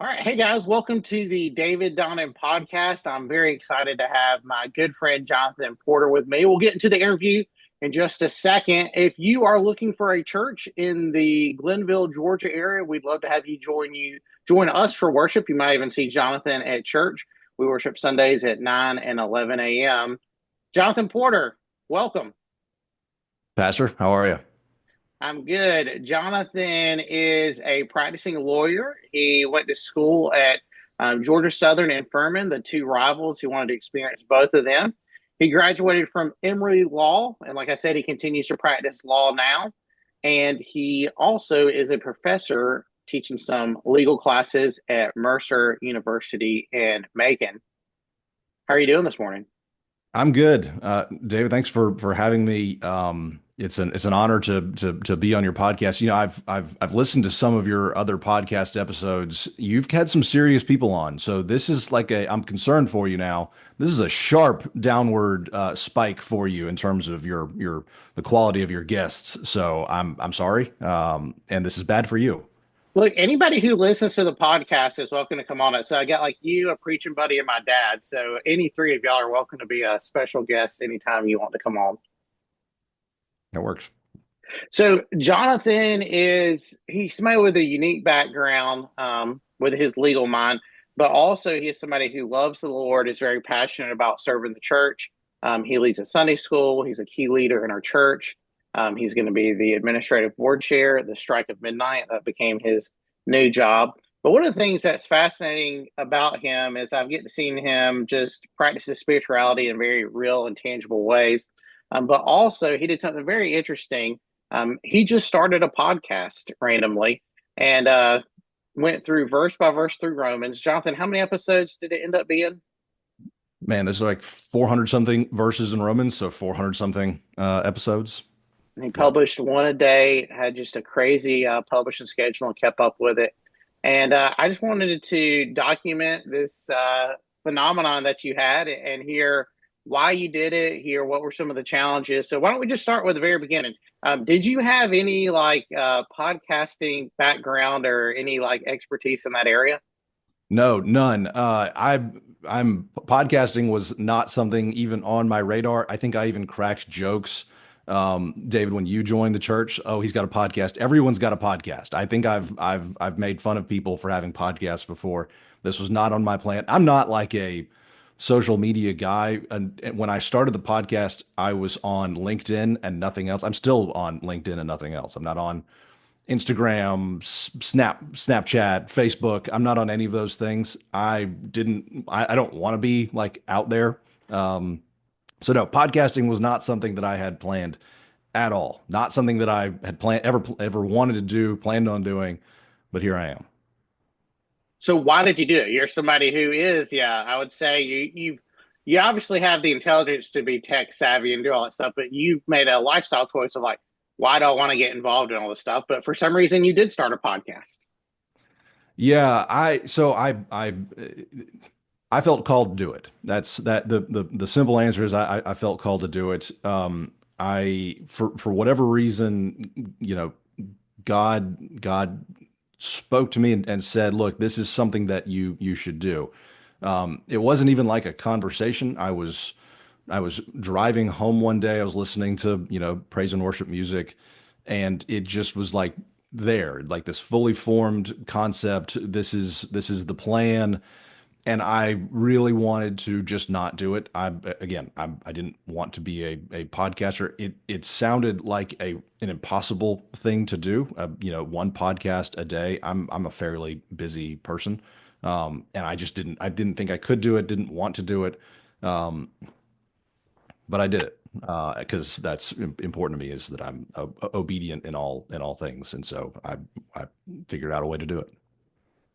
All right. Hey guys, welcome to the David Donnan podcast. I'm very excited to have my good friend Jonathan Porter with me. We'll get into the interview in just a second. If you are looking for a church in the Glenville, Georgia area, we'd love to have join us for worship. You might even see Jonathan at church. We worship Sundays at 9 and 11 a.m. Jonathan Porter, welcome. Pastor, how are you? I'm good. Jonathan is a practicing lawyer. He went to school at Georgia Southern and Furman, the two rivals. He wanted to experience both of them. He graduated from Emory Law, and like I said, he continues to practice law now. And he also is a professor teaching some legal classes at Mercer University in Macon. How are you doing this morning? I'm good. David, thanks for having me. It's an honor to be on your podcast. You know, I've listened to some of your other podcast episodes. You've had some serious people on, so this is like I'm concerned for you now. This is a sharp downward spike for you in terms of your the quality of your guests. So I'm sorry, and this is bad for you. Look, anybody who listens to the podcast is welcome to come on it. So I got like you, a preaching buddy, and my dad. So any three of y'all are welcome to be a special guest anytime you want to come on. That works. So Jonathan he's somebody with a unique background with his legal mind, but also he is somebody who loves the Lord, is very passionate about serving the church. He leads a Sunday school. He's a key leader in our church. He's going to be the administrative board chair at the Strike of Midnight. That became his new job. But one of the things that's fascinating about him is I've get to see him just practice his spirituality in very real and tangible ways. But also, he did something very interesting. He just started a podcast randomly and went through verse by verse through Romans. Jonathan, how many episodes did it end up being? Man, this is like 400 something verses in Romans, so 400 something episodes. He Yeah. published one a day, had just a crazy publishing schedule and kept up with it. And I just wanted to document this phenomenon that you had and hear why you did it, hear what were some of the challenges. So why don't we just start with the very beginning? Did you have any like podcasting background or any like expertise in that area? No, none. I'm podcasting was not something even on my radar. I think I even cracked jokes. David, when you joined the church, oh, he's got a podcast. Everyone's got a podcast. I think I've made fun of people for having podcasts before. This was not on my plan. I'm not like a social media guy. And when I started the podcast, I was on LinkedIn and nothing else. I'm still on LinkedIn and nothing else. I'm not on Instagram, Snapchat, Facebook. I'm not on any of those things. I don't want to be like out there. So no, podcasting was not something that I had planned at all. Not something that I had planned ever wanted to do, planned on doing, but here I am. So why did you do it? You're somebody who is, yeah, I would say you obviously have the intelligence to be tech savvy and do all that stuff, but you've made a lifestyle choice of like, why do I want to get involved in all this stuff? But for some reason, you did start a podcast. Yeah, I felt called to do it. That's that the simple answer is I felt called to do it. I for whatever reason, you know, God spoke to me and said, "Look, this is something that you should do." It wasn't even like a conversation. I was driving home one day. I was listening to, praise and worship music, and it just was like there, like this fully formed concept. This is the plan, and I really wanted to just not do it. I didn't want to be a podcaster. It sounded like an impossible thing to do. One podcast a day. I'm a fairly busy person, and I didn't think I could do it. Didn't want to do it, but I did it because that's important to me. Is that I'm obedient in all things, and so I figured out a way to do it.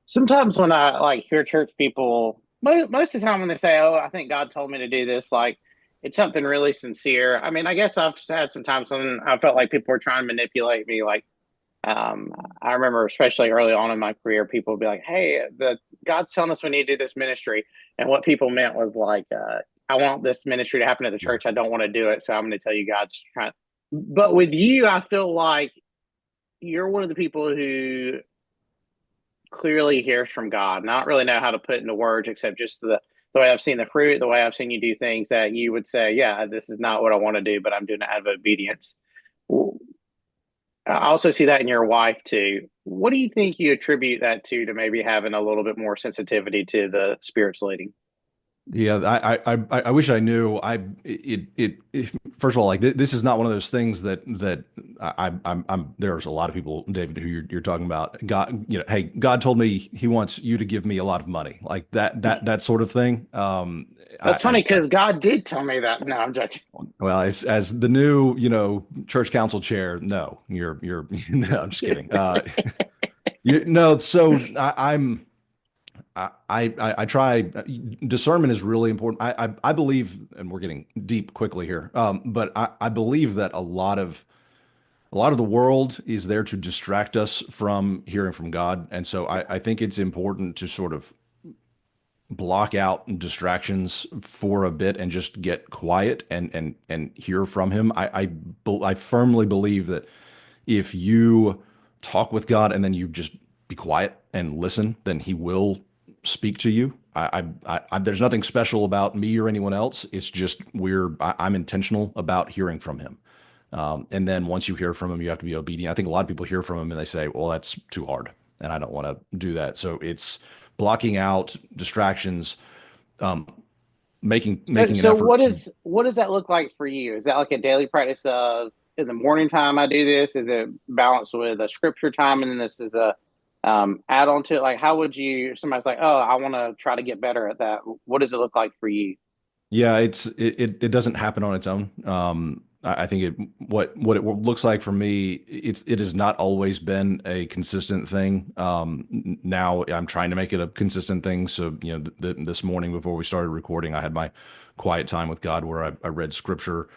Sometimes when I like hear church people, most of the time when they say, "Oh, I think God told me to do this," like it's something really sincere. I mean, I guess I've had some times when I felt like people were trying to manipulate me. Like, I remember, especially early on in my career, people would be like, "Hey, the God's telling us we need to do this ministry," and what people meant was like, "I want this ministry to happen at the Yeah. church. I don't want to do it, so I'm going to tell you God's trying." But with you, I feel like you're one of the people who clearly hears from God, not really know how to put into words except just the way I've seen the fruit, the way I've seen you do things that you would say, yeah, this is not what I want to do, but I'm doing it out of obedience. I also see that in your wife too. What do you think you attribute that to maybe having a little bit more sensitivity to the Spirit's leading? Yeah, I wish I knew. First of all, like this is not one of those things that I'm there's a lot of people, David, who you're talking about. God, hey, God told me He wants you to give me a lot of money, like that sort of thing. That's I funny because God did tell me that. No, I'm joking. well, as the new church council chair, no, you're no, I'm just kidding. No, so I try. Discernment is really important. I believe, and we're getting deep quickly here, but I believe that a lot of the world is there to distract us from hearing from God, and so I think it's important to sort of block out distractions for a bit and just get quiet and hear from Him. I firmly believe that if you talk with God and then you just be quiet and listen, then He will speak to you. There's nothing special about me or anyone else. It's just I'm intentional about hearing from Him. And then once you hear from Him, you have to be obedient. I think a lot of people hear from Him and they say, well, that's too hard. And I don't want to do that. So it's blocking out distractions, um, So, making an so effort what to. is what does that look like for you? Is that like a daily practice of in the morning time I do this? Is it balanced with a scripture time, and then this is a add on to it? Like, how would you? Somebody's like, oh, I want to try to get better at that. What does it look like for you? Yeah, it doesn't happen on its own. I think what it looks like for me, it has not always been a consistent thing. Now I'm trying to make it a consistent thing. So, this morning before we started recording, I had my quiet time with God where I read scripture.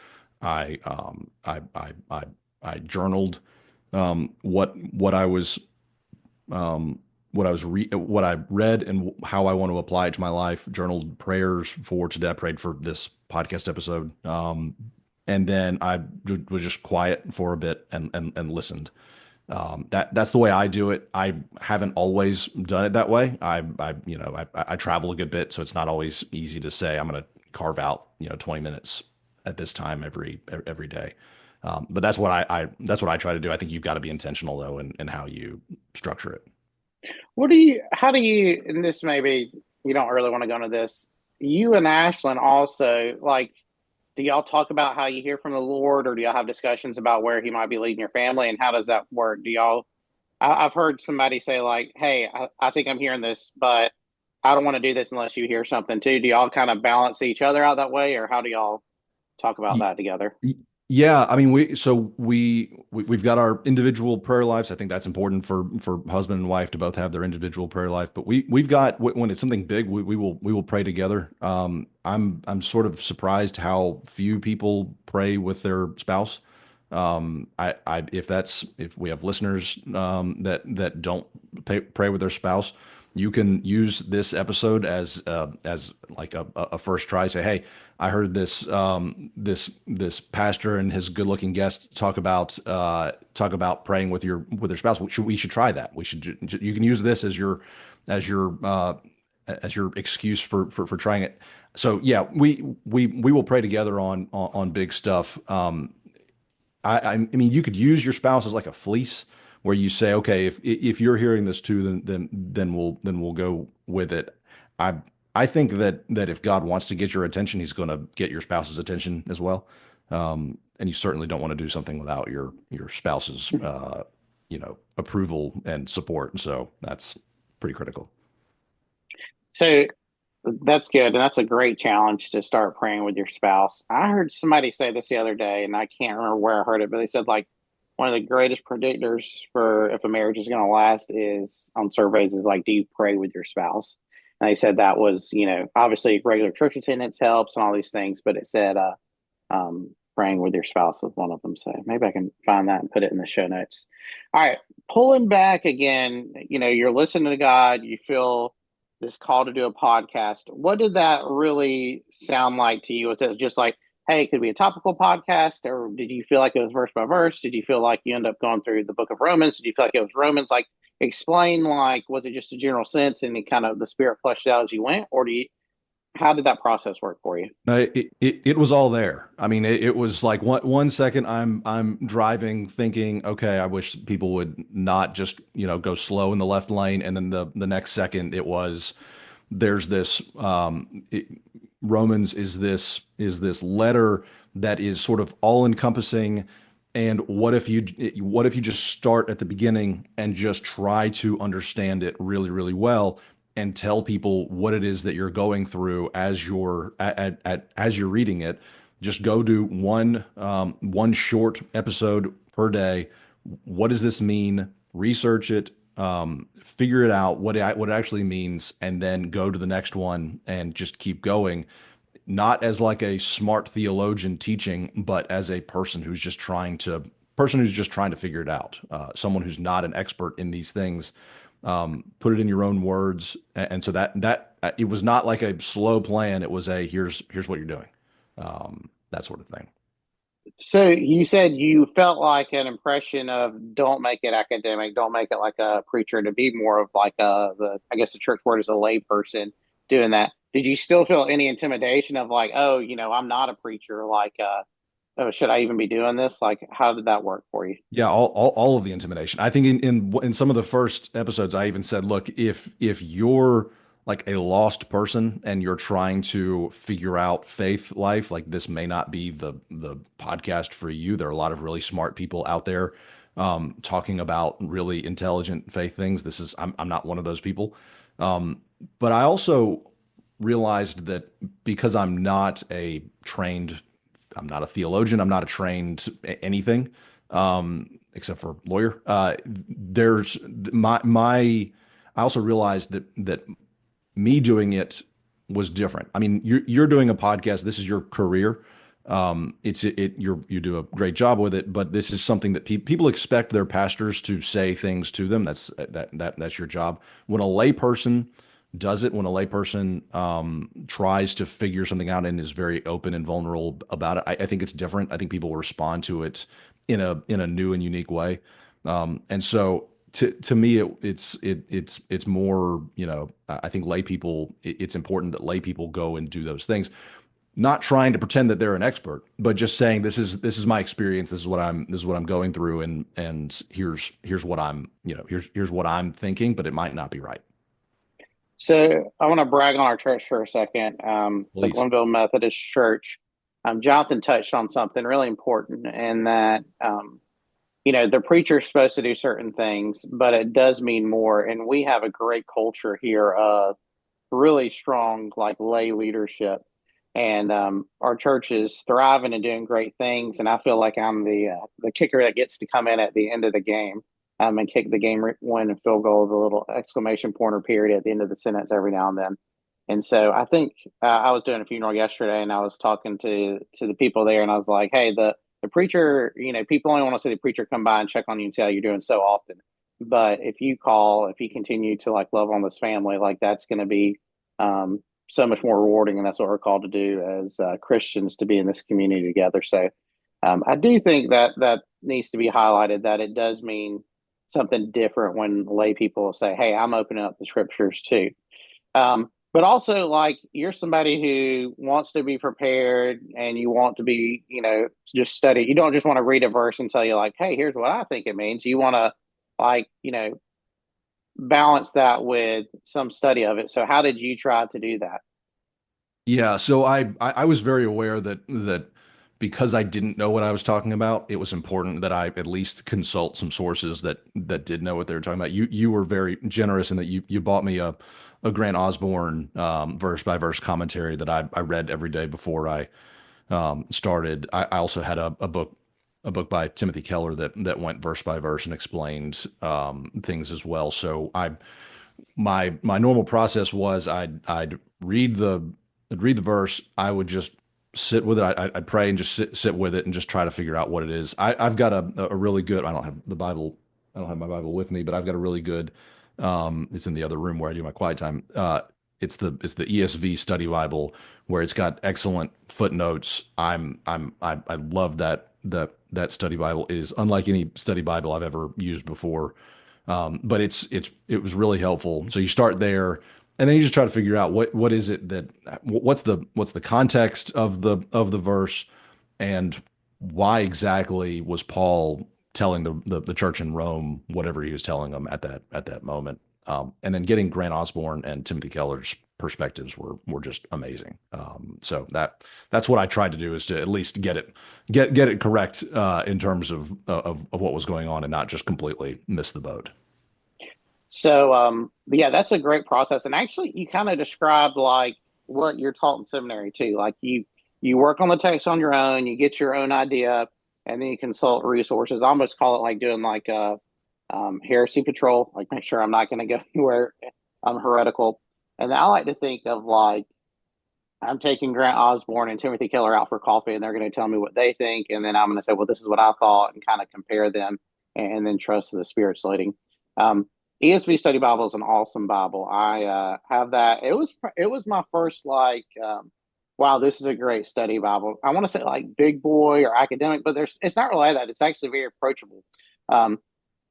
I I journaled what I was what I read and how I want to apply it to my life. Journaled prayers for today. I prayed for this podcast episode, and then was just quiet for a bit and listened. That's the way I do it. I haven't always done it that way. I travel a good bit, so it's not always easy to say I'm going to carve out 20 minutes at this time every day. But that's what I try to do. I think you've got to be intentional though in how you structure it. What do you? How do you? And this maybe you don't really want to go into this. You and Ashlyn also like. Do y'all talk about how you hear from the Lord, or do y'all have discussions about where He might be leading your family, and how does that work? Do y'all? I've heard somebody say like, "Hey, I think I'm hearing this, but I don't want to do this unless you hear something too." Do y'all kind of balance each other out that way, or how do y'all talk about that together? Y- Yeah, I mean, we've got our individual prayer lives. I think that's important for husband and wife to both have their individual prayer life. But we've got when it's something big, we will pray together. I'm sort of surprised how few people pray with their spouse. If we have listeners that don't pray with their spouse, you can use this episode as like a first try. Say, hey, I heard this pastor and his good looking guest talk about praying with your spouse. We should try that. You can use this as your uh, as your excuse for trying it. So yeah, we will pray together on big stuff. I mean, you could use your spouse as like a fleece where you say, okay, if you're hearing this too, then we'll go with it. I I think that if God wants to get your attention, He's going to get your spouse's attention as well. And you certainly don't want to do something without your spouse's approval and support. So that's pretty critical. So that's good, and that's a great challenge to start praying with your spouse. I heard somebody say this the other day, and I can't remember where I heard it, but they said like one of the greatest predictors for if a marriage is going to last is on surveys is like, do you pray with your spouse? And they said that was, obviously regular church attendance helps and all these things, but it said praying with your spouse was one of them. So maybe I can find that and put it in the show notes. All right, pulling back again, you're listening to God, you feel this call to do a podcast. What did that really sound like to you? Was it just like hey, it could be a topical podcast, or did you feel like it was verse by verse? Did you feel like you end up going through the book of Romans? Did you feel like it was Romans? Like, explain, like, was it just a general sense and it kind of the spirit fleshed out as you went, or how did that process work for you? No, it was all there. I mean, it was like one second I'm driving thinking, okay, I wish people would not just, go slow in the left lane, and then the next second it was there's this Romans is this letter that is sort of all encompassing. And what if you just start at the beginning and just try to understand it really, really well and tell people what it is that you're going through as you're reading it. Just go do one short episode per day. What does this mean? Research it, figure it out what it actually means, and then go to the next one and just keep going. Not as like a smart theologian teaching, but as a person who's just trying to figure it out. Someone who's not an expert in these things. Put it in your own words, and so that it was not like a slow plan. It was a here's what you're doing, that sort of thing. So you said you felt like an impression of don't make it academic, don't make it like a preacher, to be more of like the I guess the church word is a lay person doing that. Did you still feel any intimidation of like, oh, I'm not a preacher, like oh, should I even be doing this? Like, how did that work for you? Yeah, all of the intimidation. I think in some of the first episodes, I even said, look, if you're like a lost person and you're trying to figure out faith life, like this may not be the podcast for you. There are a lot of really smart people out there talking about really intelligent faith things. I'm not one of those people. Um, but I also realized that because I'm not a theologian. I'm not a trained anything, except for lawyer. There's my. I also realized that me doing it was different. I mean, you're doing a podcast. This is your career. You do a great job with it, but this is something that people expect their pastors to say things to them. That's your job. When a layperson does it, when a layperson tries to figure something out and is very open and vulnerable about it, I think it's different. I think people will respond to it in a new and unique way. And so to me, it's more, I think lay people, it's important that lay people go and do those things, not trying to pretend that they're an expert, but just saying this is my experience, this is what I'm going through, and here's what here's what I'm thinking, but it might not be right. So I want to brag on our church for a second. The Please. Glenville Methodist Church. Jonathan touched on something really important, and that the preacher's supposed to do certain things, but it does mean more. And we have a great culture here of really strong, like lay leadership, and our church is thriving and doing great things. And I feel like I'm the kicker that gets to come in at the end of the game, and kick the game winning field goal with a little exclamation point or period at the end of the sentence every now and then. And so I think I was doing a funeral yesterday, and I was talking to the people there, and I was like, "Hey, the preacher, people only want to see the preacher come by and check on you and see how you're doing so often. But if you continue to like love on this family, like that's going to be so much more rewarding, and that's what we're called to do as Christians, to be in this community together. So I do think that that needs to be highlighted, that it does mean something different when lay people say, "Hey, I'm opening up the scriptures too." But also, like, you're somebody who wants to be prepared and you want to be, just study. You don't just want to read a verse and tell you, like, hey, here's what I think it means. You want to, like, balance that with some study of it. So, how did you try to do that? Yeah, so I was very aware that because I didn't know what I was talking about, it was important that I at least consult some sources that did know what they were talking about. You were very generous in that you bought me a Grant Osborne verse by verse commentary that I read every day before I started. I also had a book by Timothy Keller that went verse by verse and explained things as well. So my normal process was I'd read the verse. I would just sit with it. I'd pray and just sit with it and just try to figure out what it is. I've got a really good. I don't have the Bible. I don't have my Bible with me, but I've got a really good. It's in the other room where I do my quiet time. It's the ESV Study Bible where it's got excellent footnotes. I love that study Bible. It is unlike any study Bible I've ever used before. But it was really helpful. So you start there, and then you just try to figure out what is it that what's the context of the verse, and why exactly was Paul telling the church in Rome whatever he was telling them at that moment. And then getting Grant Osborne and Timothy Keller's perspectives were just amazing. So that's what I tried to do, is to at least get it correct in terms of what was going on, and not just completely miss the boat. So, yeah, that's a great process. And actually, you kind of described like what you're taught in seminary too. Like you work on the text on your own, you get your own idea, and then you consult resources. I almost call it like doing like a heresy patrol. Like make sure I'm not going to go anywhere I'm heretical. And I like to think of like I'm taking Grant Osborne and Timothy Keller out for coffee, and they're going to tell me what they think, and then I'm going to say, well, this is what I thought, and kind of compare them, and then trust the Spirit's leading. ESV Study Bible is an awesome Bible. I have that. It was my first like, wow, this is a great study Bible. I want to say like big boy or academic, but there's it's not really that. It's actually very approachable. Um,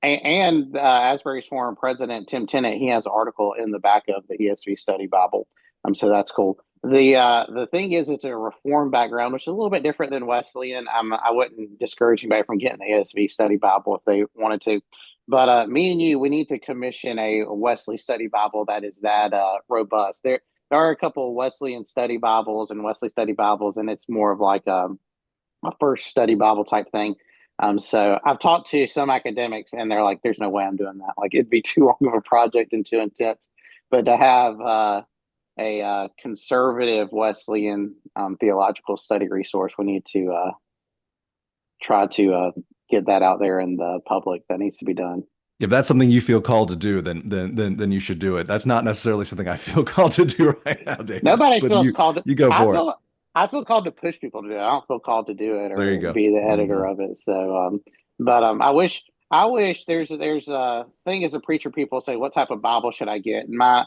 and Asbury's former president Tim Tennant, he has an article in the back of the ESV Study Bible. So that's cool. The thing is, it's a Reformed background, which is a little bit different than Wesleyan. I wouldn't discourage anybody from getting the ESV Study Bible if they wanted to, but me and you, we need to commission a Wesley Study Bible that is that robust. There are a couple of Wesleyan Study Bibles and Wesley Study Bibles, and it's more of like a first study Bible type thing. So I've talked to some academics, and they're like, "There's no way I'm doing that. Like, it'd be too long of a project and too intense." But to have a conservative Wesleyan theological study resource, we need to try to get that out there in the public. That needs to be done. If that's something you feel called to do, then you should do it. That's not necessarily something I feel called to do right now, David. Nobody But feels called. you go I for it. feel. I feel called to push people to do it. I don't feel called to do it There you or go. be the editor Mhm. of it. So, but I wish there's a thing as a preacher. People say, "What type of Bible should I get?" And my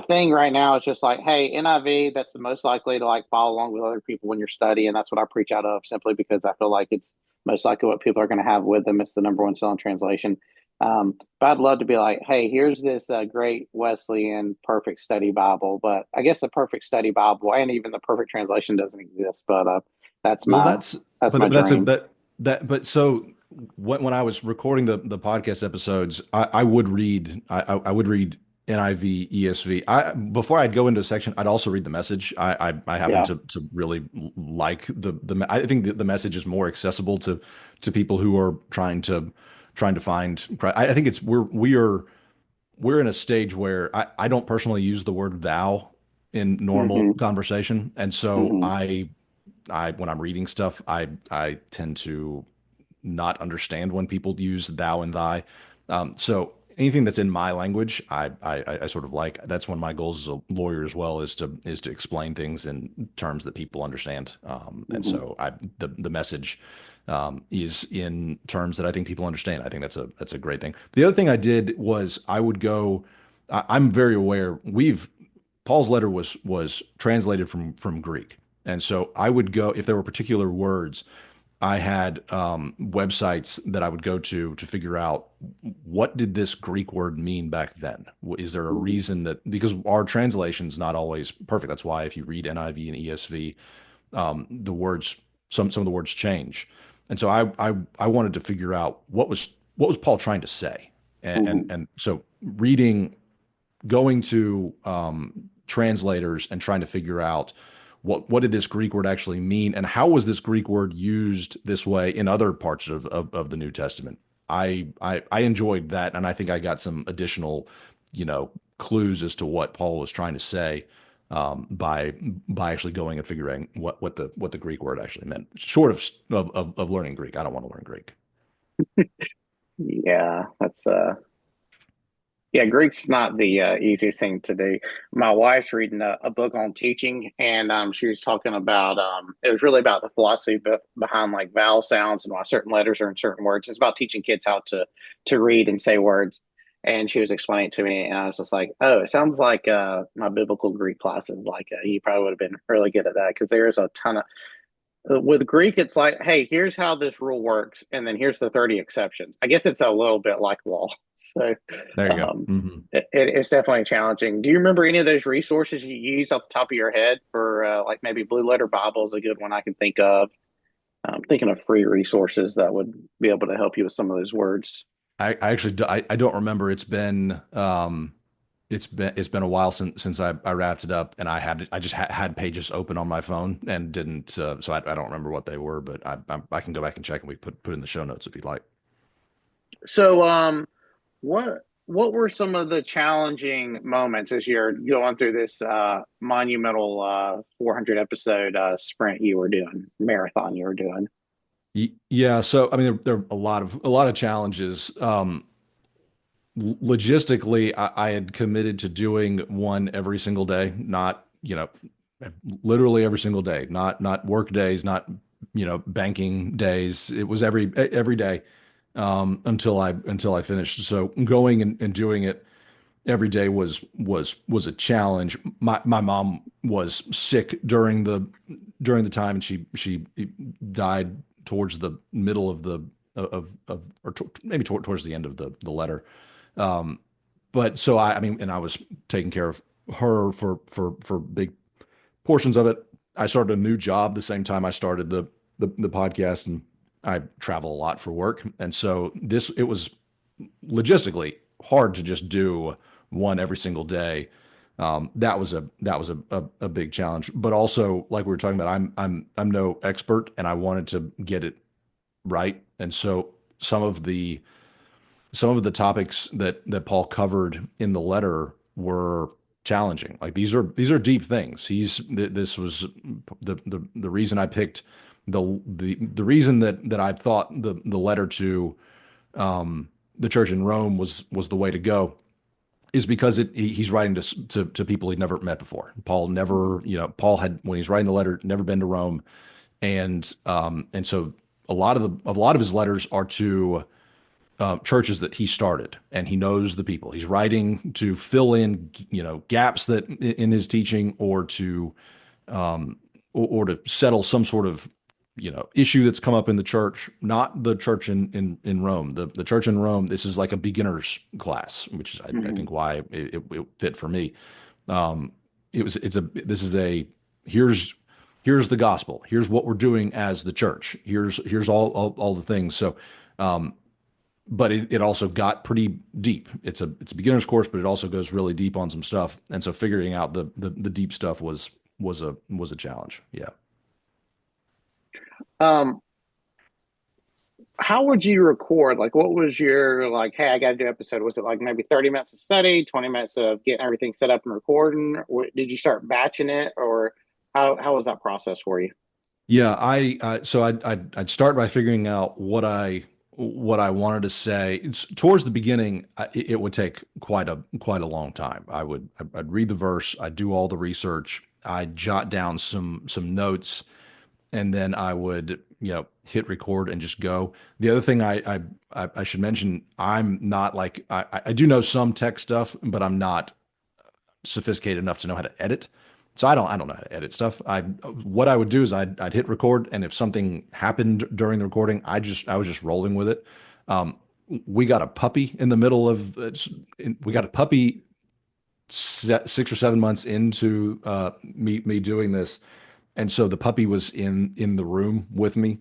thing right now is just like, "Hey, NIV. That's the most likely to like follow along with other people when you're studying." That's what I preach out of, simply because I feel like it's most likely what people are going to have with them. It's the number one selling translation. But I'd love to be like, hey, here's this great Wesleyan perfect study Bible. But I guess the perfect study Bible and even the perfect translation doesn't exist. But that's Well, my that's that's my but that's a dream. but so when I was recording the podcast episodes, I would read I would read NIV, ESV. Before I'd go into a section, I'd also read the message. I happen Yeah. to really like the I think the message is more accessible to people who are trying to find. I think it's we're in a stage where I don't personally use the word thou in normal Hmm. conversation, and so Hmm. I when I'm reading stuff, I tend to not understand when people use thou and thy. So anything that's in my language, I sort of like. That's one of my goals as a lawyer as well, is to explain things in terms that people understand. And Hmm. so the message is in terms that I think people understand. I think that's a great thing. The other thing I did was I would go. I'm very aware we've Paul's letter was translated from Greek. And so I would go if there were particular words. I had websites that I would go to figure out what did this Greek word mean back then. Is there a Hmm. reason that because our translation's not always perfect. That's why if you read NIV and ESV, the words some of the words change. And so I wanted to figure out what was Paul trying to say. Hmm. And so reading going to translators and trying to figure out what did this Greek word actually mean, and how was this Greek word used this way in other parts of the New Testament. I enjoyed that, and I think I got some additional, clues as to what Paul was trying to say by actually going and figuring what the Greek word actually meant. Short of learning Greek, I don't want to learn Greek. Yeah, that's yeah, Greek's not the easiest thing to do. My wife's reading a book on teaching, and she was talking about it was really about the philosophy behind like vowel sounds and why certain letters are in certain words. It's about teaching kids how to read and say words. and she was explaining it to me, and I was just like, "Oh, it sounds like my biblical Greek classes. Like you probably would have been really good at that because there's a ton of with Greek. It's like, hey, here's how this rule works, and then here's the 30 exceptions. I guess it's a little bit like law, so There you go. um, Hmm. it's definitely challenging. Do you remember any of those resources you used off the top of your head for like maybe Blue Letter Bible is a good one I can think of. I'm thinking of free resources that would be able to help you with some of those words. I actually I don't remember. It's been a while since I wrapped it up, and I just had pages open on my phone and didn't so I don't remember what they were, but I can go back and check, and we put in the show notes if you'd like. So, what were some of the challenging moments as you're going through this monumental 400 episode sprint you were doing, marathon you were doing? Yeah, so I mean there are a lot of challenges. Logistically, I had committed to doing one every single day, not, literally every single day, not work days, not, banking days. It was every day until I finished. So going and doing it every day was a challenge. My mom was sick during the time, and she died towards the middle of the of or maybe towards the end of the letter. Um, but so I mean, and I was taking care of her for big portions of it. I started a new job the same time I started the podcast, and I travel a lot for work. And so it was logistically hard to just do one every single day. That was a big challenge. But also, like we were talking about, I'm no expert, and I wanted to get it right. And so some of the some of the topics that Paul covered in the letter were challenging. Like these are deep things. This was the reason I picked the reason that I thought the letter to the church in Rome was the way to go is because he's writing to people he'd never met before. Paul never, Paul had, when he's writing the letter, never been to Rome, and so a lot of his letters are to churches that he started, and he knows the people. He's writing to fill in, gaps that in his teaching, or to settle some sort of, issue that's come up in the church. Not the church in Rome. The church in Rome. This is like a beginner's class, which is I Mhm. think why it fit for me. Um, it's a this is a here's here's the gospel. Here's what we're doing as the church. Here's all the things. So. But it also got pretty deep. It's a beginner's course, but it also goes really deep on some stuff. And so figuring out the deep stuff was a challenge. Yeah. Um, how would you record? Like, what was your like? Hey, I got to do an episode. Was it like maybe 30 minutes of study, 20 minutes of getting everything set up and recording? Or did you start batching it, or how was that process for you? Yeah, so I'd start by figuring out what I wanted to say. It's towards the beginning, it would take quite a long time. I'd read the verse, I'd do all the research, I'd jot down some notes, and then I would, hit record and just go. The other thing I should mention, I'm not like I do know some tech stuff, but I'm not sophisticated enough to know how to edit. So I don't know how to edit stuff. I What I would do is I'd hit record, and if something happened during the recording, I was just rolling with it. Um, we got a puppy in the middle of we got a puppy 6 or 7 months into me doing this, and so the puppy was in the room with me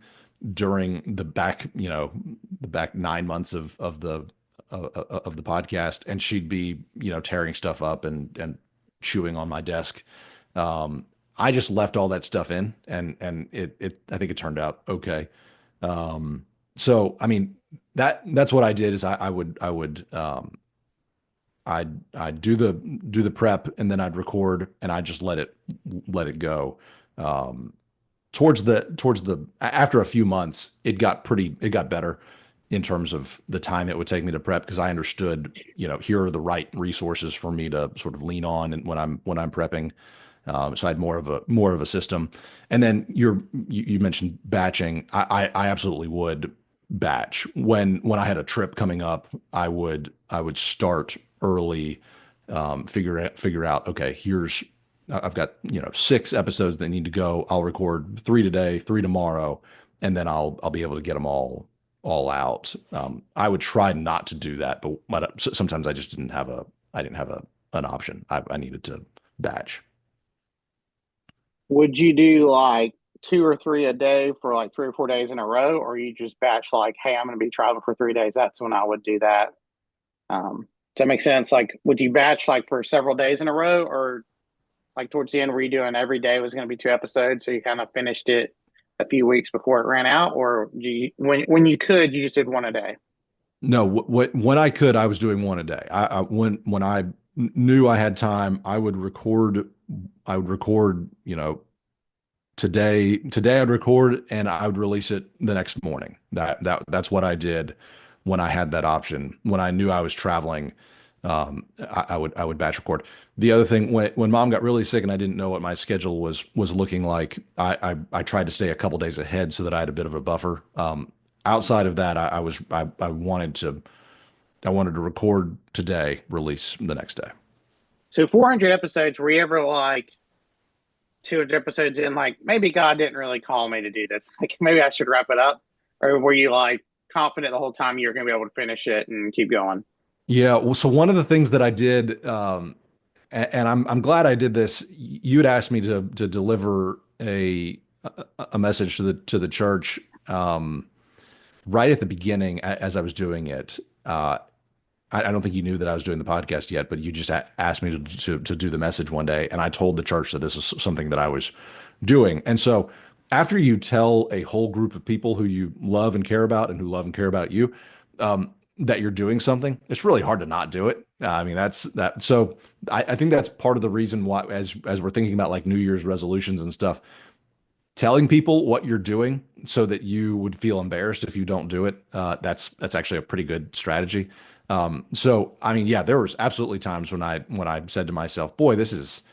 during the back 9 months of the podcast, and she'd be, tearing stuff up and chewing on my desk. Um, I just left all that stuff in, and it I think it turned out okay. Um, so I mean that's what I did is I would I'd do the prep, and then I'd record, and I just let it go. Um, towards the after a few months, it got better in terms of the time it would take me to prep, because I understood, here are the right resources for me to sort of lean on and when I'm prepping. So I had more of a system. And then you mentioned batching. I absolutely would. batch. When I had a trip coming up, I would start early, figure out, okay, here's I've got, 6 episodes that need to go. I'll record 3 today, 3 tomorrow, and then I'll be able to get them all out. I would try not to do that, but sometimes I didn't have an option. I needed to batch. Would you do like two or three a day for like 3 or 4 days in a row, or you just batch like, hey, I'm going to be traveling for 3 days? That's when I would do that. Does that make sense? Like, would you batch like for several days in a row, or like towards the end, were you doing every day was going to be 2 episodes, so you kind of finished it a few weeks before it ran out, or when you could, you just did one a day? No, when I could, I was doing one a day. When I knew I had time, I would record. I would record, today I'd record and I would release it the next morning. That's what I did when I had that option. When I knew I was traveling, I would batch record. The other thing, when mom got really sick and I didn't know what my schedule was looking like, I tried to stay a couple days ahead so that I had a bit of a buffer. Outside of that, I wanted to record today, release the next day. So 400 episodes. Were you ever like 200 episodes in, like maybe God didn't really call me to do this? Like maybe I should wrap it up, or were you like confident the whole time you were going to be able to finish it and keep going? Yeah, well, so one of the things that I did, and I'm glad I did this. You had asked me to deliver a message to the church, right at the beginning as I was doing it. I don't think you knew that I was doing the podcast yet, but you just asked me to do the message one day, and I told the church that this is something that I was doing. And so, after you tell a whole group of people who you love and care about, and who love and care about you, that you're doing something, it's really hard to not do it. I mean, that's that. So, I think that's part of the reason why, as we're thinking about like New Year's resolutions and stuff, telling people what you're doing so that you would feel embarrassed if you don't do it. That's actually a pretty good strategy. So I mean, yeah, there was absolutely times when I said to myself, "Boy, this is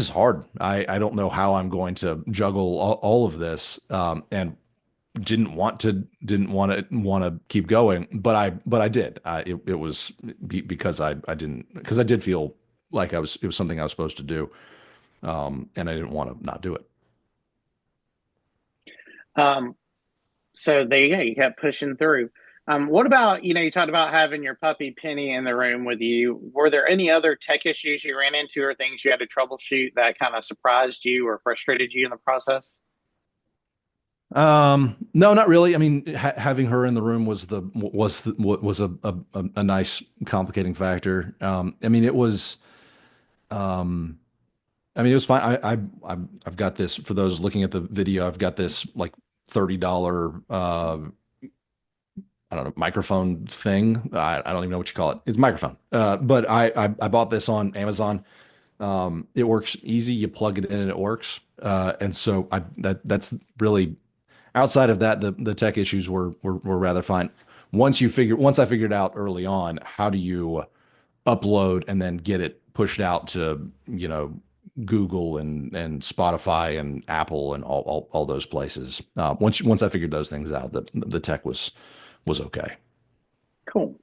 hard. I don't know how I'm going to juggle all of this," and didn't want to keep going, but I did. It was because I did feel like it was something I was supposed to do, and I didn't want to not do it. Um, so there you go. You kept pushing through. What about, you talked about having your puppy Penny in the room with you. Were there any other tech issues you ran into or things you had to troubleshoot that kind of surprised you or frustrated you in the process? No, not really. I mean, having her in the room was a nice complicating factor. Um, it was fine. I've got this for those looking at the video. I've got this like $30, I don't know, microphone thing. I don't even know what you call it. It's a microphone. But I bought this on Amazon. It works easy. You plug it in and it works. And so that's really outside of that, the tech issues were rather fine. Once I figured out early on how do you upload and then get it pushed out to, Google and Spotify and Apple and all those places. Once I figured those things out, the tech was okay. Cool.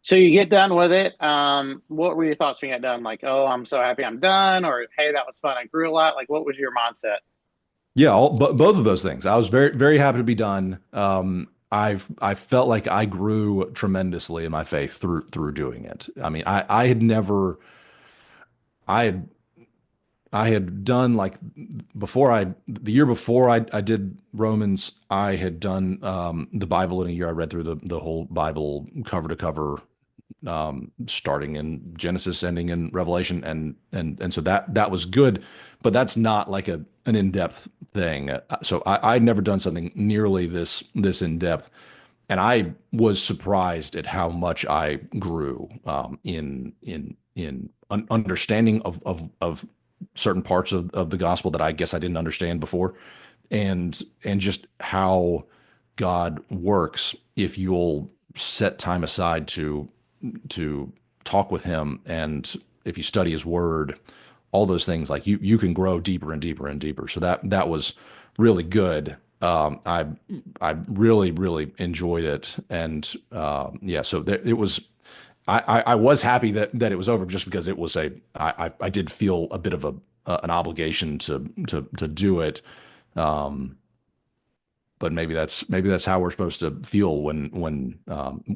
So you get done with it. What were your thoughts when you got done? Like, oh, I'm so happy I'm done, or hey, that was fun. I grew a lot. Like, what was your mindset? Yeah, both of those things. I was very happy to be done. I felt like I grew tremendously in my faith through doing it. I mean, I had never I had I had done like the year before I did Romans, I had done the Bible in a year. I read through the whole Bible cover to cover, starting in Genesis, ending in Revelation, and so that was good, but that's not like an in-depth thing. So I'd never done something nearly this in-depth, and I was surprised at how much I grew, in understanding of certain parts of the gospel that I guess I didn't understand before, and just how God works if you'll set time aside to talk with him, and if you study his word, all those things, like you can grow deeper and deeper and deeper. So that was really good. I really really enjoyed it, and yeah, so there, it was. I was happy that it was over just because it was a I did feel a bit of a an obligation to do it. Um, but maybe that's how we're supposed to feel when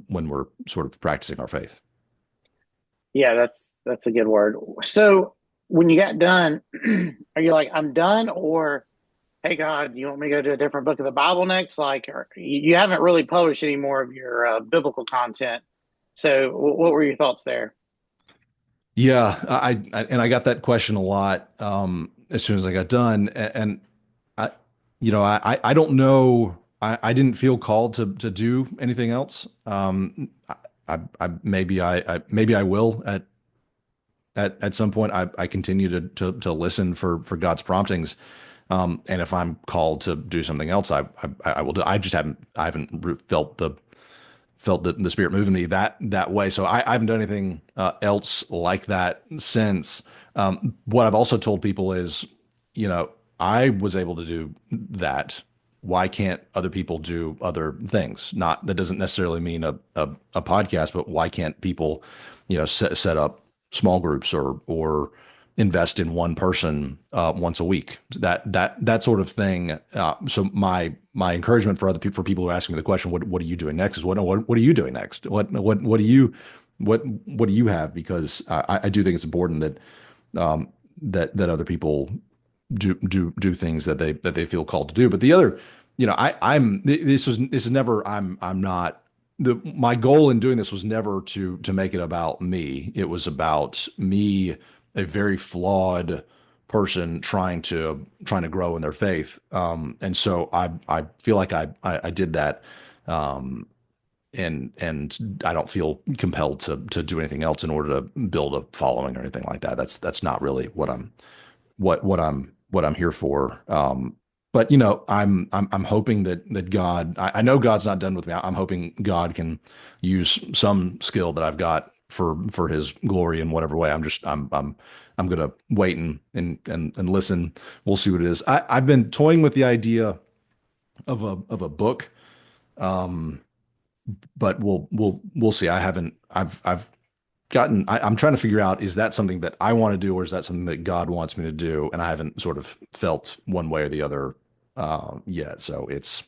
we're sort of practicing our faith. Yeah, that's a good word. So when you got done, are you like, I'm done, or hey God, you want me to go to a different book of the Bible next? Like, or, you haven't really published any more of your biblical content. So what were your thoughts there? Yeah, and I got that question a lot as soon as I got done, and I, I don't know. I didn't feel called to do anything else. Maybe I will at some point. I continue to listen for God's promptings. And if I'm called to do something else, I will do. I haven't felt the spirit moving me that way. So I haven't done anything else like that since. What I've also told people is, you know, I was able to do that. Why can't other people do other things? Not that doesn't necessarily mean a podcast, but why can't people, set up small groups or invest in one person once a week? That sort of thing. So my encouragement for other people, for people who ask me the question, what are you doing next? Is what are you doing next? What do you have? Because I do think it's important that other people do things that they feel called to do. But the other, this is never I'm not my goal in doing this was never to make it about me. It was about me, a very flawed person trying to grow in their faith. And so I feel like I did that. Um, and I don't feel compelled to do anything else in order to build a following or anything like that. That's not really what I'm here for. But I'm hoping that God, I know God's not done with me. I'm hoping God can use some skill that I've got for His glory in whatever way. I'm gonna wait and listen. We'll see what it is. I've been toying with the idea of a book. Um, but we'll see. I've gotten I'm trying to figure out, is that something that I want to do or is that something that God wants me to do? And I haven't sort of felt one way or the other yet. So it's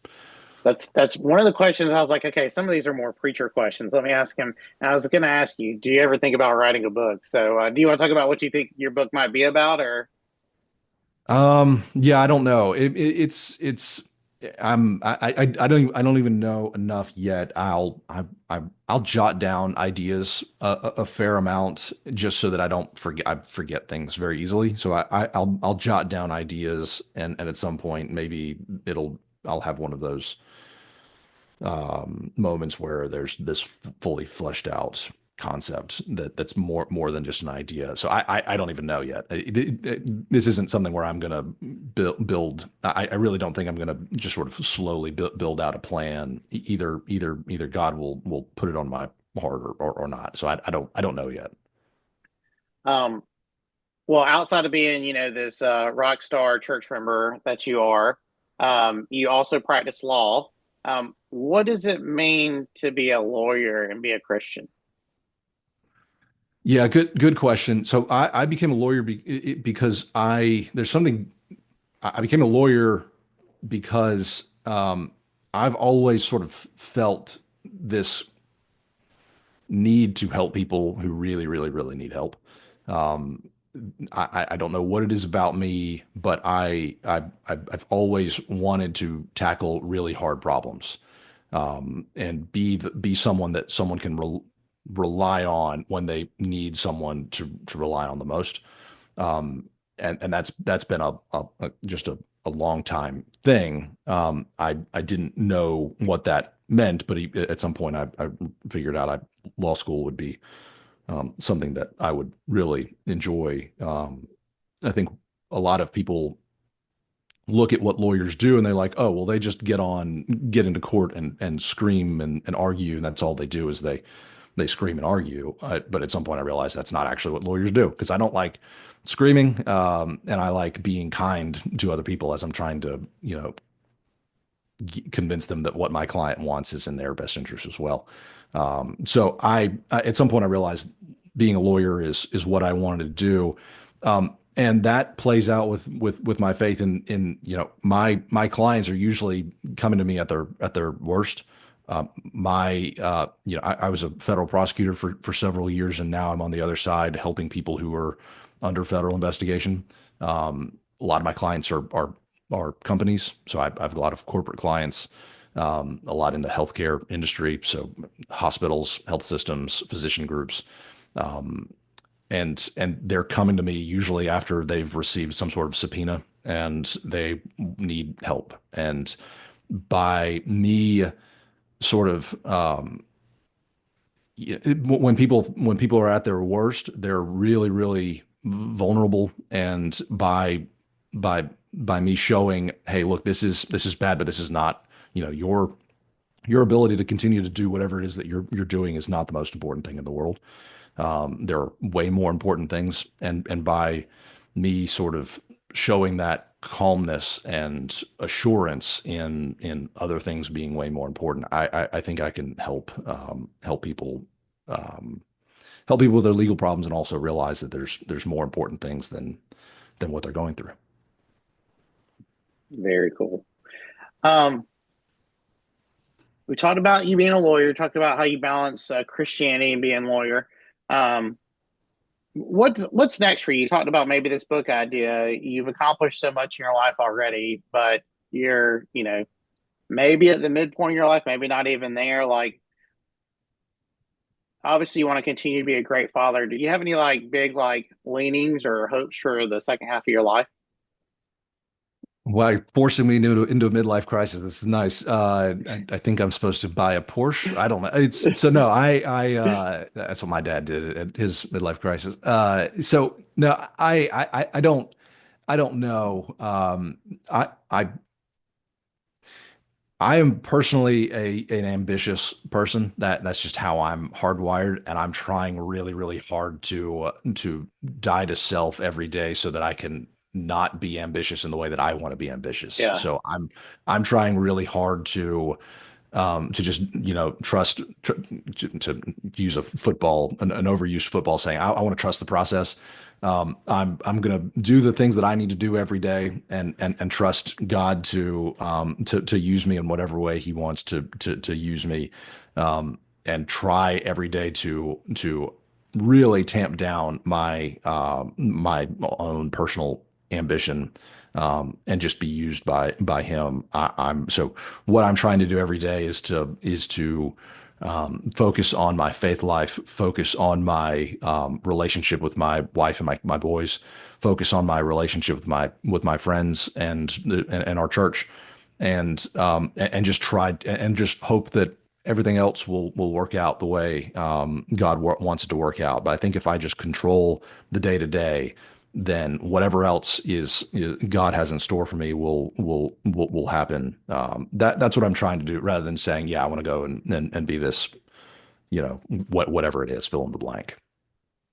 That's one of the questions. I was like, okay, some of these are more preacher questions. Let me ask him. And I was going to ask you, do you ever think about writing a book? So, do you want to talk about what you think your book might be about, or? yeah, I don't know. It's I don't even know enough yet. I'll jot down ideas a fair amount just so that I forget things very easily. So I'll jot down ideas and at some point maybe I'll have one of those moments where there's this fully fleshed out concept that's more than just an idea. So I don't even know yet. This isn't something where I'm gonna build. I really don't think I'm gonna just sort of slowly build out a plan. Either God will put it on my heart or not. So I don't know yet. Um, well, outside of being, this rock star church member that you are, you also practice law. What does it mean to be a lawyer and be a Christian? Yeah, good question. So I became a lawyer because I became a lawyer because I've always sort of felt this need to help people who really, really, really need help. Um, I don't know what it is about me, but I've always wanted to tackle really hard problems, and be someone that someone can rely on when they need someone to rely on the most. Um, and that's been just a long time thing. I didn't know what that meant, but at some point I figured out law school would be something that I would really enjoy. I think a lot of people look at what lawyers do and they're like, oh, well, they just get into court and scream and argue, and that's all they do is they scream and argue. But at some point, I realized that's not actually what lawyers do because I don't like screaming, and I like being kind to other people as I'm trying to, convince them that what my client wants is in their best interest as well. So at some point I realized being a lawyer is what I wanted to do. And that plays out with my faith in, my clients are usually coming to me at their worst. I was a federal prosecutor for several years, and now I'm on the other side helping people who are under federal investigation. A lot of my clients are companies, so I've a lot of corporate clients, a lot in the healthcare industry, so hospitals, health systems, physician groups, and they're coming to me usually after they've received some sort of subpoena and they need help. And by me sort of when people are at their worst, they're really, really vulnerable. And by me showing, hey, look, this is bad, but this is not, your ability to continue to do whatever it is that you're doing is not the most important thing in the world. There are way more important things, and by me sort of showing that calmness and assurance in other things being way more important, I think I can um, help people with their legal problems and also realize that there's more important things than what they're going through. Very cool. Um, we talked about you being a lawyer, talked about how you balance Christianity and being a lawyer. Um, what's next for you? You talked about maybe this book idea. You've accomplished so much in your life already, but you're, maybe at the midpoint of your life, maybe not even there. Like, obviously, you want to continue to be a great father. Do you have any like big like leanings or hopes for the second half of your life? Why forcing me into a midlife crisis? This is nice. I think I'm supposed to buy a Porsche. I don't know. It's so no. That's what my dad did at his midlife crisis. So no, I don't know. I am personally an ambitious person. That's just how I'm hardwired, and I'm trying really, really hard to die to self every day so that I can not be ambitious in the way that I want to be ambitious. Yeah. So I'm trying really hard to just to use a football an overused football saying. I want to trust the process. I'm gonna do the things that I need to do every day and trust God to use me in whatever way He wants to use me, and try every day to really tamp down my own personal ambition, and just be used by Him. I'm so what I'm trying to do every day is to focus on my faith life, focus on my relationship with my wife and my boys, focus on my relationship with my friends and our church, and just try and just hope that everything else will work out the way God wants it to work out. But I think if I just control the day to day, then whatever else is God has in store for me will happen. That's what I'm trying to do, rather than saying, yeah, I want to go and be this, whatever it is, fill in the blank.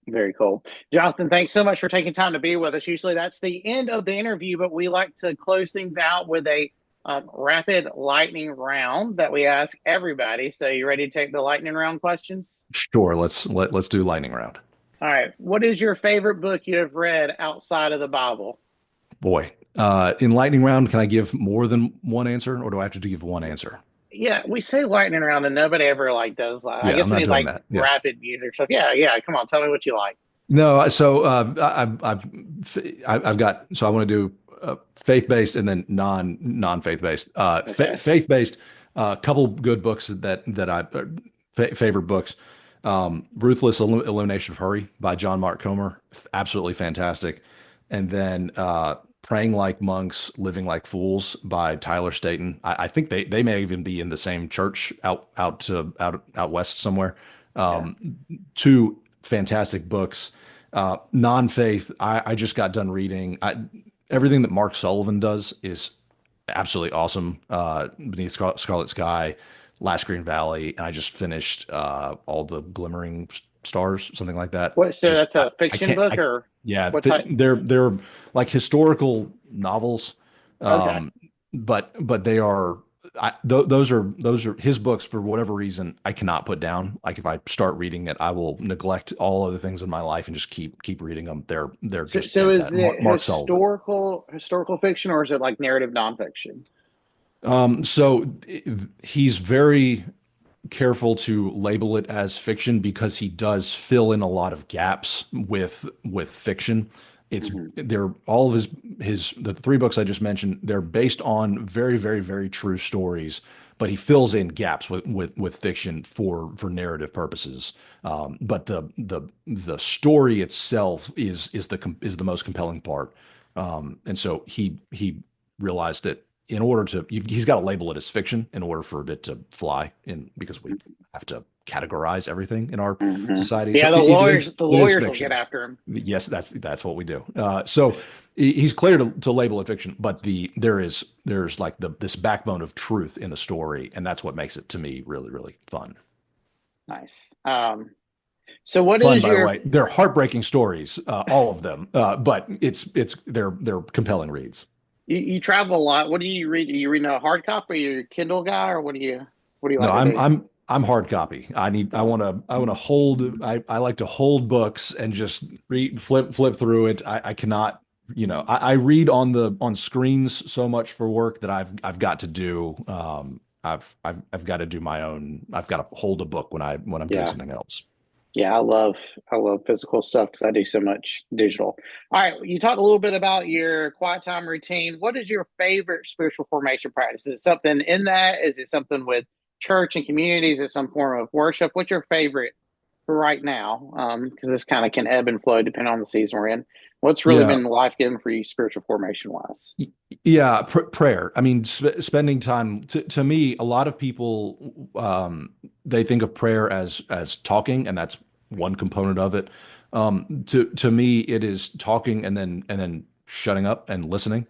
Very cool. Jonathan, thanks so much for taking time to be with us. Usually that's the end of the interview, but we like to close things out with a rapid lightning round that we ask everybody. So, you ready to take the lightning round questions? Sure, let's do lightning round. All right. What is your favorite book you have read outside of the Bible? Boy, in lightning round, can I give more than one answer, or do I have to give one answer? Yeah, we say lightning round and nobody ever like does that. I Yeah, I'm guess we not need doing like that. Yeah. rapid music stuff. Yeah, yeah. Come on, tell me what you like. No, so I've got so I want to do faith-based and then non-faith-based. Okay. Faith-based, couple good books that I favorite books. Ruthless Elimination of Hurry by John Mark Comer, absolutely fantastic. And then Praying Like Monks, Living Like Fools by Tyler Staton. I think they may even be in the same church out west somewhere. Yeah. Two fantastic books. Non-faith, I just got done reading. Everything that Mark Sullivan does is absolutely awesome. Beneath Scarlet Sky, Last Green Valley, and I just finished All the Glimmering Stars, something like that. What? So Just that's a I fiction can't. book or Yeah, what type? they're like historical novels, Okay. um, but they are those are his books for whatever reason I cannot put down. Like if I start reading it, I will neglect all other things in my life and just keep reading them. They're just So is fantastic. it Mark Sullivan. historical fiction, or is it like narrative nonfiction? He's very careful to label it as fiction because he does fill in a lot of gaps with fiction. It's Hmm. they're all of his the three books I just mentioned, they're based on very true stories, but he fills in gaps with fiction for narrative purposes. But the story itself is the most compelling part. And so he realized that in order to he's got to label it as fiction in order for it to fly in because we have to categorize everything in our Hmm. society. So Yeah, the lawyers the it is lawyers will get fiction. after him. Yes, that's what we do. So he's clear to label it fiction, but there's like this backbone of truth in the story, and that's what makes it to me really fun. Nice. So what Fun, is by the your way. They're heartbreaking stories, all of them, but they're compelling reads. you travel a lot? What do you read? Are you reading a hard copy? Are you a Kindle guy, or what do you No, like to do? I'm hard copy. I want to hold I like to hold books and just read flip through it. I cannot, I read on screens so much for work that I've got to do I've got to do my own. I've got to hold a book when I'm doing Yeah. something else. Yeah, I love physical stuff because I do so much digital. All right, you talked a little bit about your quiet time routine. What is your favorite spiritual formation practice? Is it something in that? Is it something with church and communities? Is it some form of worship? What's your favorite for right now? Because this kind of can ebb and flow depending on the season we're in. What's really Yeah. been life giving for you, spiritual formation wise? Yeah, prayer. I mean, spending time to me, a lot of people they think of prayer as talking, and that's one component of it. To me, it is talking and then shutting up and listening.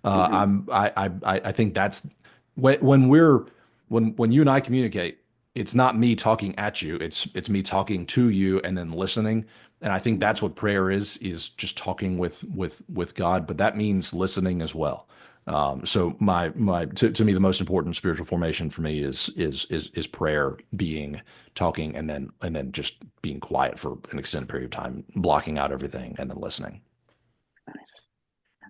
Hmm. I think that's when we're when you and I communicate, it's not me talking at you, it's me talking to you and then listening. And I think that's what prayer is just talking with God, but that means listening as well. So to me, the most important spiritual formation for me is prayer, being talking and then just being quiet for an extended period of time, blocking out everything and then listening. Nice.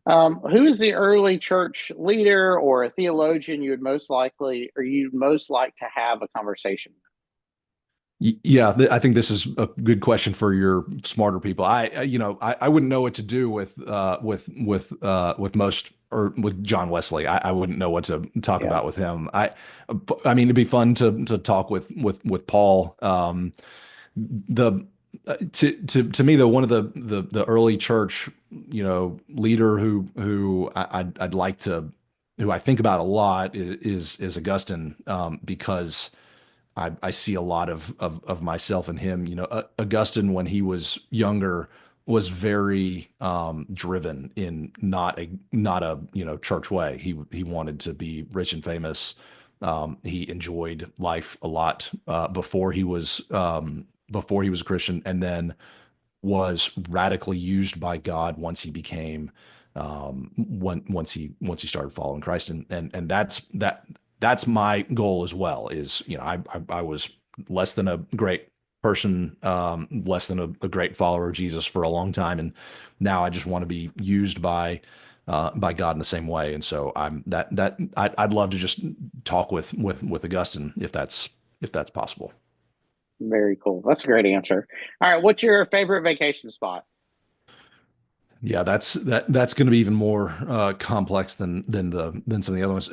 Who is the early church leader or a theologian you would most likely or you'd most like to have a conversation Yeah, I think this is a good question for your smarter people. I wouldn't know what to do with most or with John Wesley. I wouldn't know what to talk with? about with him. I mean, it'd be fun to talk with Paul. The to me, the one of the early church, leader I'd like to, who I think about a lot is Augustine, because I see a lot of myself in him. Augustine, when he was younger, was very driven in not a church way. He wanted to be rich and famous. He enjoyed life a lot before he was a Christian, and then was radically used by God once he became once he started following Christ, and that's my goal as well. Is I was less than a great person, less than a great follower of Jesus for a long time, and now I just want to be used by God in the same way. And so I'd love to just talk with Augustine if that's possible. Very cool. That's a great answer. All right, what's your favorite vacation spot? Yeah, that's going to be even more complex than some of the other ones.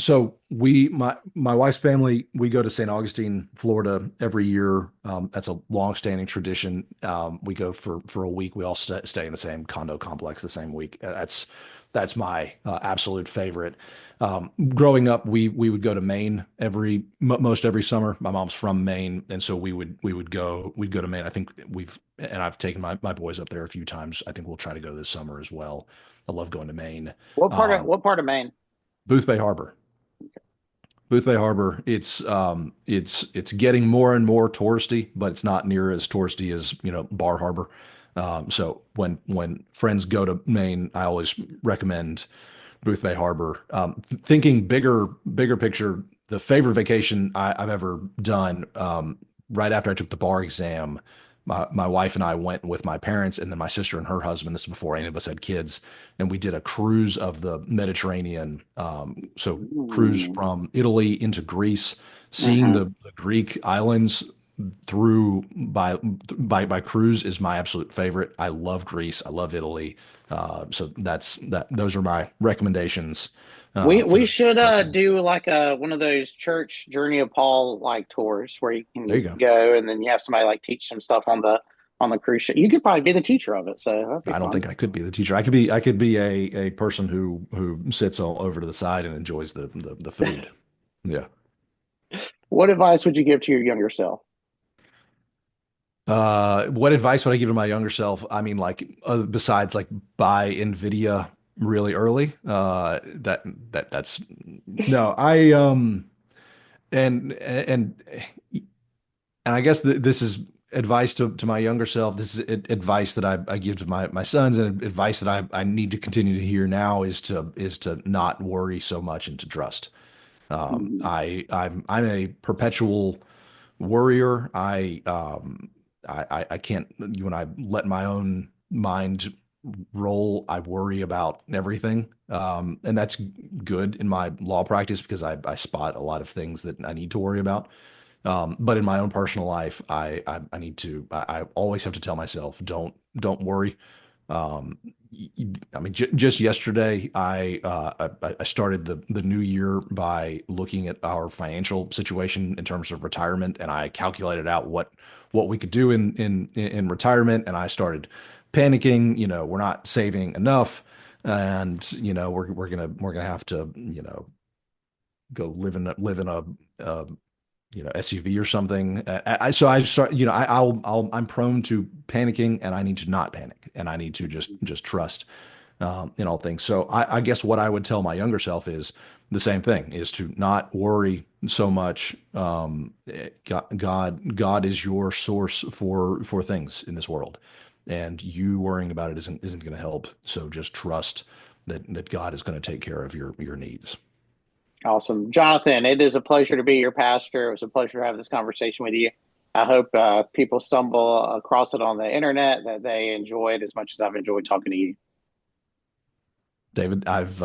So my wife's family, we go to St. Augustine, Florida every year. That's a long-standing tradition. We go for a week. We all stay in the same condo complex the same week. That's my absolute favorite. Growing up, we would go to Maine most every summer. My mom's from Maine, and so we'd go to Maine. I think I've taken my boys up there a few times. I think we'll try to go this summer as well. I love going to Maine. Um, What part of Maine? Booth Bay Harbor. Booth Bay Harbor. It's getting more and more touristy, but it's not near as touristy as Bar Harbor. So when friends go to Maine, I always recommend Booth Bay Harbor. Thinking bigger picture, the favorite vacation I've ever done, right after I took the bar exam, my wife and I went with my parents and then my sister and her husband. This is before any of us had kids, and we did a cruise of the Mediterranean. So cruise Ooh. from Italy into Greece, seeing Uh-huh. the Greek islands through by cruise is my absolute favorite. I love Greece. I love Italy. So that's that. Those are my recommendations for We the should vacation. do like a one of those church Journey of Paul like tours where you There you can go. go and then you have somebody like teach some stuff on the cruise ship. You could probably be the teacher of it, so that'd be I don't fun. think I could be the teacher. I could be a person who sits all over to the side and enjoys the food. Yeah. What advice would you give to your younger self? What advice would I give to my younger self? I mean, like besides like buy Nvidia really early. That's no. And and I guess this is advice to my younger self. This is advice that I give to my sons, and advice that I need to continue to hear now is to not worry so much and to trust. Mhm. I'm a perpetual worrier. I can't when I let my own mind roll, I worry about everything. And that's good in my law practice because I spot a lot of things that I need to worry about. But in my own personal life, I need to I always have to tell myself don't worry. Um, I mean, j just yesterday, I started the new year by looking at our financial situation in terms of retirement, and I calculated out what we could do in retirement, and I started panicking. You know, we're not saving enough, and you know, we're gonna have to go live in a SUV or something. So I start, I'm prone to panicking, and I need to not panic, and I need to just trust in all things. So I guess what I would tell my younger self is the same thing: is to not worry so much. God is your source for things in this world, and you worrying about it isn't going to help. So just trust that God is going to take care of your needs. Awesome. Jonathan, it is a pleasure to be your pastor. It was a pleasure to have this conversation with you. I hope people stumble across it on the internet, that they enjoy it as much as I've enjoyed talking to you. David, I've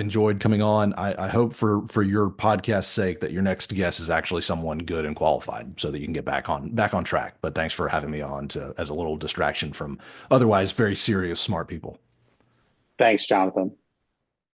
enjoyed coming on. I hope for your podcast's sake that your next guest is actually someone good and qualified, so that you can get back on track. But thanks for having me on to as a little distraction from otherwise very serious, smart people. Thanks, Jonathan.